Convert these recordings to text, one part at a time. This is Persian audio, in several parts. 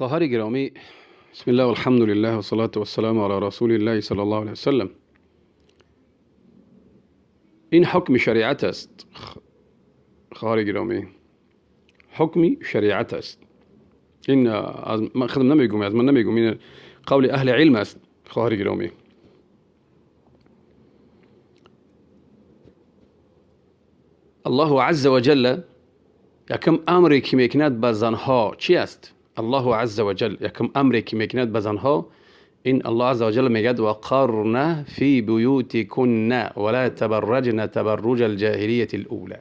خواهر گرامی، بسم الله و الحمد لله و صلاة و السلام علی رسول الله صلی الله علیه وسلم. این حکم شریعت است. خواهر گرامی، حکمی شریعت است. این از من خودم نمیگم، از من نمیگم، این قول اهل علم است. خواهر گرامی، الله عز و جل یکم امری که میکند به زنها چی است؟ الله عز و جل یکم امری که میکند به زنها، این الله عز و جل میگد و قرن فی بیوتکن ولا تبرجن تبرج الجاهلیه الاولى.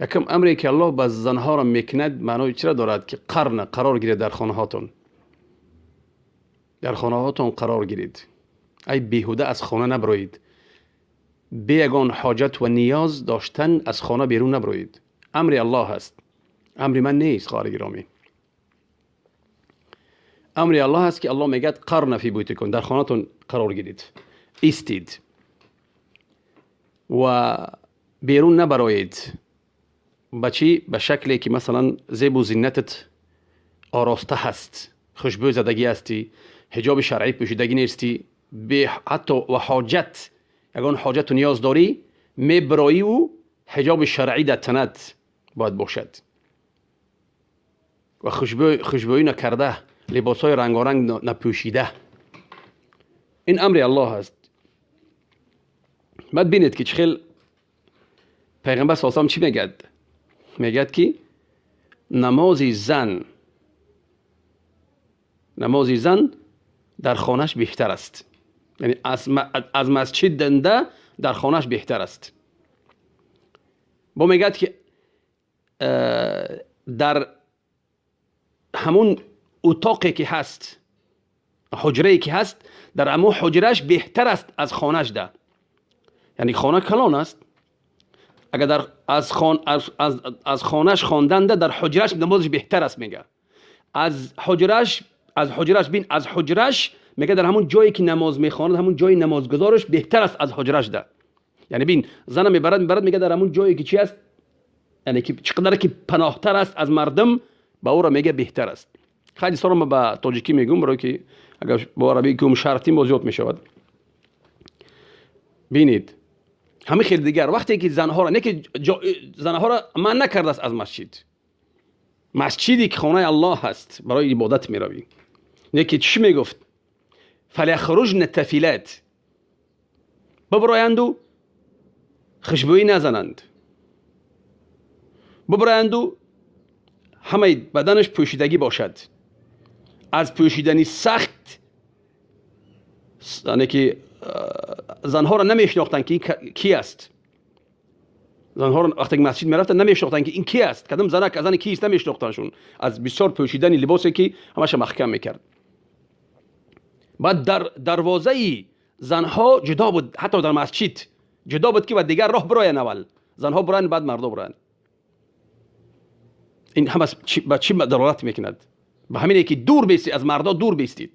یکم امری که الله به زنها را میکند معنی چرا دارد؟ که قرن قرار گیرید در خانه هاتون، در خانه هاتون قرار گیرید. ای بیهوده از خانه نبروید، بیگان حاجت و نیاز داشتن از خانه بیرون نبروید. امر الله است، امر من نیست. خواهر گرامی، امر الله است که الله میگه قرن فی بیوتکن، در خانه‌تون قرار گیرید، ایستید و بیرون نبرایید. بچی به شکلی که مثلا زیب و زینتت آراسته هست، خوشبو زدگی هستی، حجاب شرعی پوشیدگی نیستی، به حتی و حاجت، اگر حاجت و نیاز داری میبرایی و حجاب شرعی در تنت باید باشد و خوشبویی نکرده، لباسای رنگارنگ نپوشیده. این امر الله است. بعد بینید که چخیل پیغمبر صلی الله علیه و آله چی میگد؟ میگد که نماز زن در خانهش بهتر است. یعنی از مسجد دنده در خانهش بهتر است. با میگد که در همون اتاقی که هست، حجره که هست، در همون حجرهش بهتر است از خانهش ده. یعنی خانه کلان است، اگر در از خانهش خواندن ده، در حجرهش نمازش بهتر است. میگه از حجرهش میگه در همون جایی که نماز میخواند، همون جای نمازگزارش بهتر است از حجرهش ده. یعنی بین زن میبرد میگه در همون جایی که چی است، یعنی که چقدر که پناهتر است از مردم، با او را میگه بهتر است. خیلی سر ما با تاجیکی میگم، برای که اگر با عربی گم شرطیم بازیات میشود. بینید همه خیلی دیگر وقتی که زنها را زنها را من نکرده است از مسجدی که خانه الله هست برای عبادت میروی. یکی چی میگفت؟ فلیخرجن تفیلات، ببرایند و خوشبویی نزنند، ببرایند و همه بدنش پوشیدگی باشد. از پوشیدنی سخت، یعنی که زنها را نمیشناختن که کی است. زنها را وقتی مسجد میرفتن نمیشناختن که این کی است. کدام زن کیست نمیشناختنشون، از بسیار پوشیدنی لباسی که همش محکم میکرد. بعد در دروازه زنها جدا بود، حتی در مسجد جدا بود که و دیگر راه براین، اول زنها براین بعد مردا براین. این همه با چی دلالت میکند؟ به همینه که دور بیستید از مردا، دور بیستید.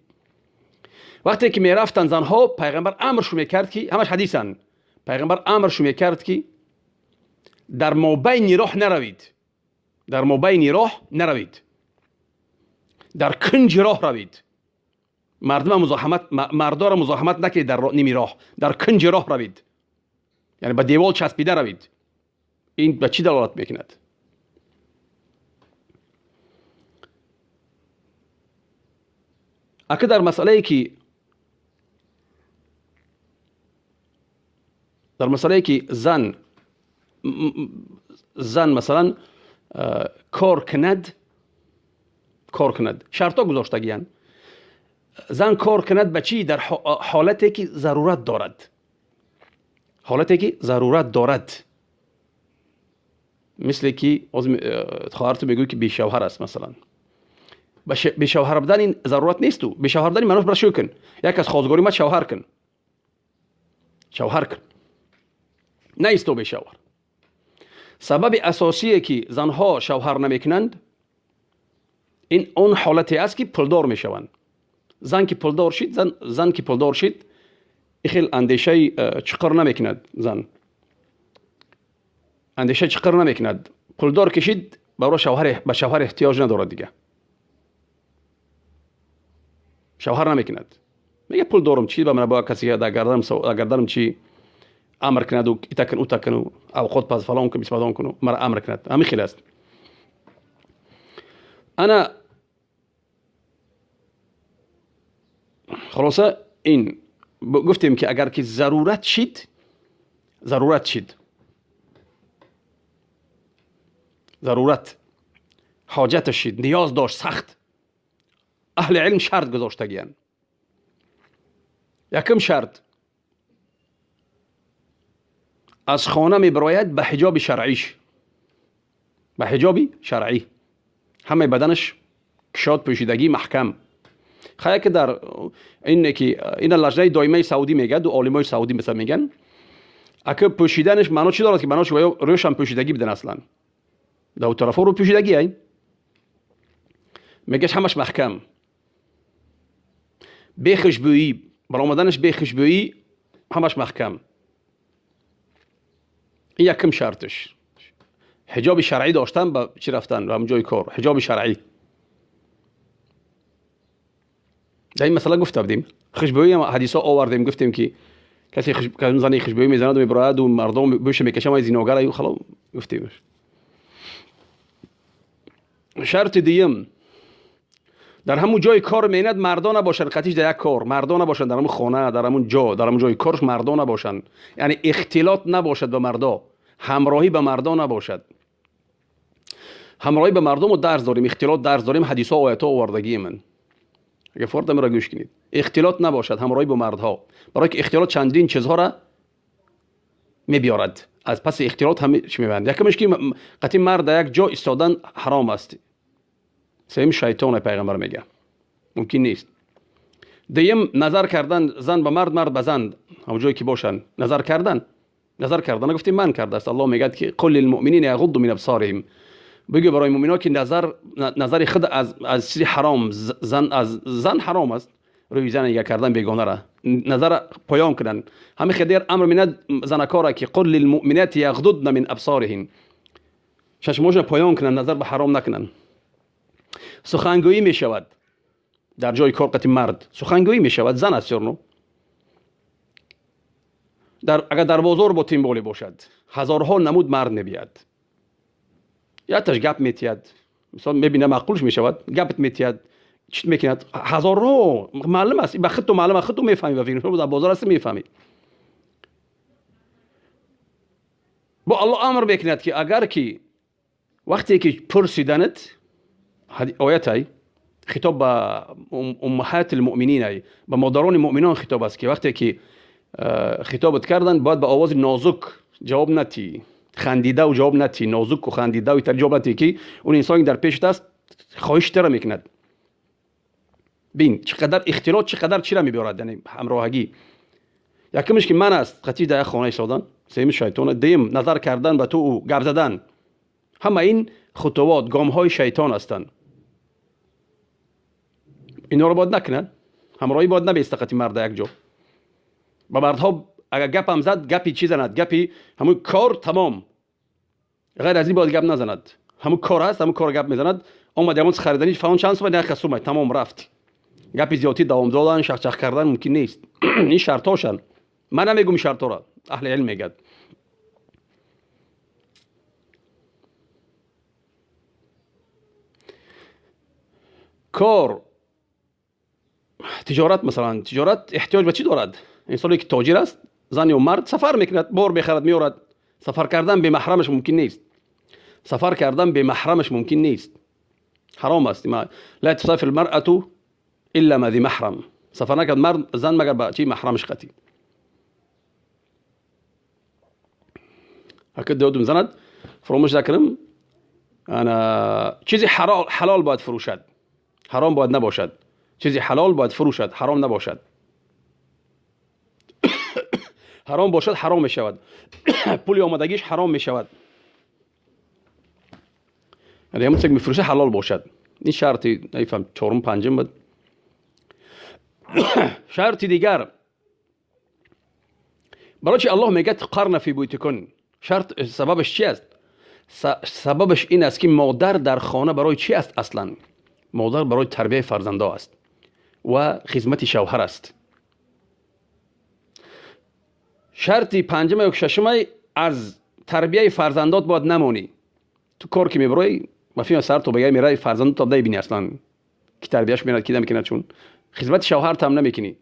وقتی که میرفتن زنها، پیغمبر امرشو میکرد که همش حدیثن، پیغمبر امرشو میکرد که در مابین راه نروید، در مابین راه نروید، در کنج راه روید. مردا را مزاحمت نکنید در نیمی راه، در کنج راه روید، یعنی به دیوال چسبیده روید. این به چی دلالت میکند؟ اگه در مسئله که زن مثلا کار کند، شرطا گذاشتگیان. زن کار کند به چی؟ در حالتی که ضرورت دارد، حالتی که ضرورت دارد. مثل که خواهرت میگوی که بی شوهر است، مثلا به شوهر بدن این ضرورت نیست. تو به شوهر بدن منوش برشو کن، یک از خواستگاری مت شوهر کن نیست تو به شوهر. سبب اساسی که زنها شوهر نمیکنند این اون حالتی است که پولدار میشوند. زن که پولدار شد خیلی اندیشه چقدر نمیکند. زن اندیشه چقدر نمیکند. پولدار کشید برای شوهر به شوهر احتیاج ندارد دیگه. شوهر نمیکند، میگه پول دارم چی به من با کسی در گردنم چی امر کند و ایتکن او تکن او خود پس فلان کن بیسمدان کن مرا امر کند. همین خیلی است. انا خلاصه این گفتیم که اگر که ضرورت حاجت شد، نیاز داشت سخت، اهل علم شرط گذاشتگیان. یکم شرط از خانه میبراید به حجاب شرعیش، به حجابی شرعی، همه بدنش کشاد پوشیدگی محکم. خیلی که در این لجنه دائمه سعودی میگه، دو عالمای سعودی مثلا میگن اگه پوشیدنش معنا چی دارد که معناش روشن پوشیدگی بدن، اصلا دو طرفا رو پوشیدگی هست، میگه همش محکم، بی خوشبویی، برآمدنش بی خوشبویی همش محکم. این یکم شرطش. حجاب شرعی داشتن با چی رفتن به جای کار، حجاب شرعی. در این مسئله گفته بودیم، خوشبویی هم حدیثا آوردیم، گفتیم که کسی زنی خوشبویی میزند و میبراید و مردم بوش میکشه ما زیناگر خلاص گفتیم. شرط دیم در همون جای کار میند مردان نباشن، قطعش در یک کار مردان نباشن، در همون خانه، در همون جا، در همون جای کارش مردان نباشن، یعنی اختلاط نباشد به مردا، همراهی به مردا نباشد. همراهی به مردم رو درس داریم، اختلاط درس داریم، حدیثا و آیات آوردگی من اگه فرد مرا گوش کنید، اختلاط نباشد، همراهی با مردها، برای که اختلاط چندین چیزها را میبیارد، از پس اختلاط همه چی میبند. یکمش که قطعی مرد یک جا ایستادن حرام است، سیم شیطان پیغمبر میگه ممکن نیست. دیم نظر کردن زن به مرد، مرد به زن، همون جایی که باشن نظر کردن گفتیم من کرده است. الله میگه که قل للمؤمنین یغضوا من ابصارهم، بگو برای مؤمنان که نظر خود از چیز حرام، زن حرام است، روی زن یک کردن بیگانه را نظر پایان کنن. همه خدیر امر میند زنکارا که قل للمؤمنات یغضضن من ابصارهن، چشماشون پایان کنن، نظر به حرام نکنن. سخنگویی می شود در جای کار، قطعی مرد سخنگویی می شود، زن است چرنو. اگر در بازار با تیمبولی باشد هزارها نمود مرد میبید، یا تاش گپ میتید، مثلا میبینه معقولش میشود، گپت میتید چیت میکند، هزارها معلوم است، به خود تو معلومه، خود تو میفهمی، و فکر در بازار است میفهمی. با الله امر میکند که اگر که وقتی که پرسیدنت آیت های خطاب به امهات المؤمنین های، به مادران مؤمنان خطاب است که وقتی که خطابت کردن باید به آواز نازک جواب نتی، خندیده و جواب نتی، نازک و خندیده و جواب نتی که اون انسانی در پیشت است خواهش تر میکند. بین چقدر اختلاط چقدر چی را میبرد، یعنی همراهگی. یکمش که من است قطعی در خانه ایستادن، سیم شیطان، دیم نظر کردن به تو و گپ زدن، همه این خطوات گام های شیطان هستند. اینا رو باید نکنن، همراهی باید نبیسته قطعی مرد یک جا. با مردها اگر گپ هم زد گپی چی زند، گپی همون کار تمام، غیر از این باید گپ نزند، همون کار هست همون کار گپ میزند. اومد همون خریدنی فلان چند صبح نه خصومه تمام رفت، گپی زیادی دوام دادن شخ کردن ممکن نیست. این شرطاشن، من نمیگم شرطا را، اهل علم میگن. کار تجارت، مثلا تجارت احتیاج به چی دارد؟ انسانی که تاجر است، زن و مرد سفر میکند، بار میخرد میارد. سفر کردن به محرمش ممکن نیست، سفر کردن به محرمش ممکن نیست، حرام است. لا تسافر المرأة الا ما ذی محرم، سفر نکرد مرد زن مگر با چی محرمش قطعی. اكد دودم زند فراموش نکنم، انا چیزی حلال باید فروشد، حرام باید نباشد. چیزی حلال باید فروشد، حرام نباشد. حرام باشد حرام می شود، پولی آمدگیش حرام می شود. یعنی همون چیزی که میفروشه حلال باشد. این شرطی نمیفهم چهارم پنجم بود. شرط دیگر برای چی الله میگه قرن فی بیوتکن، شرط سببش چی است؟ سببش این است که مادر در خانه برای چی است اصلا؟ مادر برای تربیت فرزنده است و خدمت شوهر است. شرط پنجم و ششم از تربیت فرزندات باید نمانی. تو کار که میبری مفهوم سر تو بگی میره فرزندات تا ببینی اصلا کی تربیتش میکنه کی نمیکنه، چون خدمت شوهر تام نمیکنی.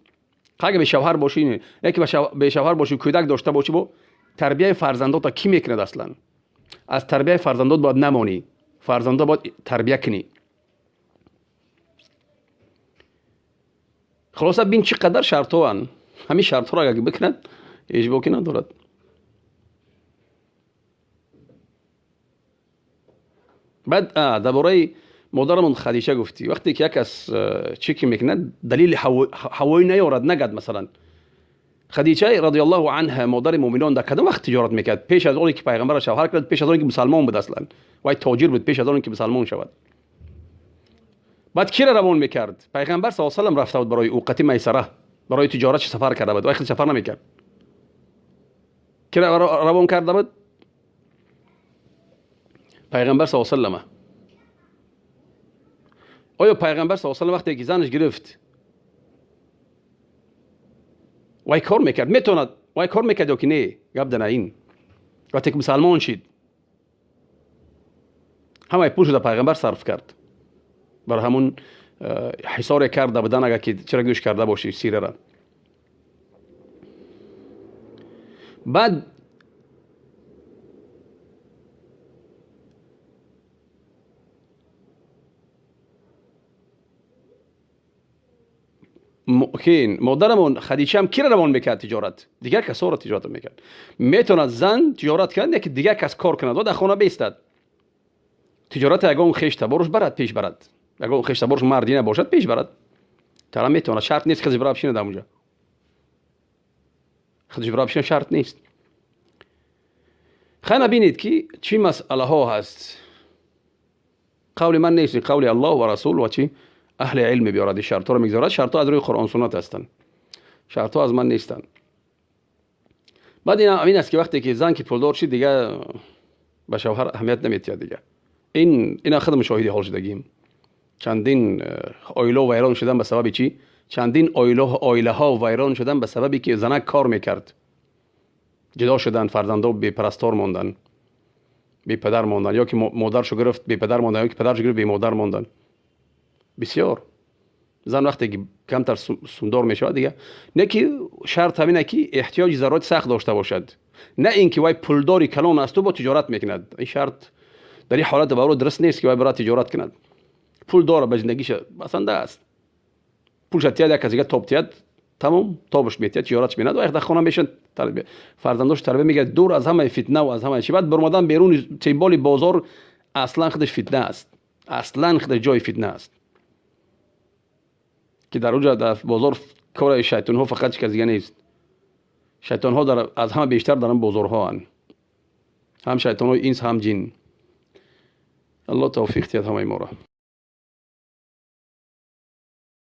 اگه به شوهر باشی، یکی به شوهر باشی، کودک داشته باشی، با تربیت فرزندات کی میکنه اصلا؟ از تربیت فرزندات باید نمانی. فرزندا باید تربیت کنی. خلاصه ببین چقدر شرط ها هستند. همین شرط ها را اگه بکند اجبا که ندارد. بعد درباره مادرمون خدیجه گفتی، وقتی که یک کس چیکی میکنه دلیل هوایی نیارد نگد. مثلا خدیجه رضی الله عنها مادر مؤمنان در کدام وقت تجارت میکرد؟ پیش از آنی که پیغمبر شوهر کرد، پیش از آنی که مسلمان بود اصلا، و تاجر بود پیش از آنی که مسلمان شود. بعد کی را روان میکرد؟ پیغمبر صلی الله علیه و آله رفته بود برای اوقات میسره، برای تجارت سفر کرده بود و خیلی سفر نمیکرد. کی را روان کرده بود؟ پیغمبر صلی الله علیه و آله. آیا پیغمبر صلی الله علیه و آله وقتی که زنش گرفت وای کار میکرد؟ میتوند وای کار میکرد یا که نه؟ گپ در این. وقتی که مسلمان شد همه پول شده پیغمبر صرف کرد، برای همون حصار کرده بدن اگر که چرا گوش کرده باشی سیره را. بعد مادرمون خدیجه هم کی را روان میکرد تجارت؟ دیگر کسا را تجارت میکرد. میتوند زن تجارت کنه که دیگر کس کار کند و در خانه بیستد. تجارت اگه اون خشته باروش برد پیش برد، اگه اون خشته باروش مردی نباشد پیش برد. ترا میتونه، شرط نیست خدیجه برای بشینه در اونجا. خدیجه برای بشینه شرط نیست. خیلی ببینید که چی مسئله ها هست. قول من نیست، قول الله و رسول و چی اهل علم بیارد. شرط ها رو میگذارد. شرط ها از روی قرآن سنت هستند، شرط ها از من نیستند. بعد این است که وقتی که زن که پولدار شد دیگه به شوهر اهمیت نمیدهد. دیگه این خودم شاهدی حال شدگیم. چندین آیله ویران شدن به سبب چی؟ چندین آیله ها ویران شدن به سببی که زنک کار میکرد. جدا شدن، فرزندا بی پرستار ماندن، بی پدر ماندن، یا که مادرشو گرفت بی پدر ماندن، یا که پدرشو گرفت بی مادر ماندن. بسیار زن وقتی که کمتر سومدار میشه دیگه نه که شرط همینه که احتیاج ضرورت سخت داشته باشد، نه اینکه وای پولداری کلان است و با تجارت میکند. این شرط در این حالت برای درست نیست که وای برای تجارت کند. پول داره به زندگیش بسنده است. پولش تیاد یک از دیگه توپ تیاد تمام توپش میتیاد تجارتش میند و اخدا خانه میشن تربیت فرزنداش تربیت میگه دور از همه فتنه و از همه چی. بعد برمادن بیرون تیمبال بازار اصلا خودش فتنه است، اصلا خودش جای فتنه است که در اونجا در بازار کار شیطان ها فقط چیز دیگه نیست. شیطان ها در از همه بیشتر در بازارها هستند، هم شیطان های اینس هم جن. الله توفیق دهد همه ما را.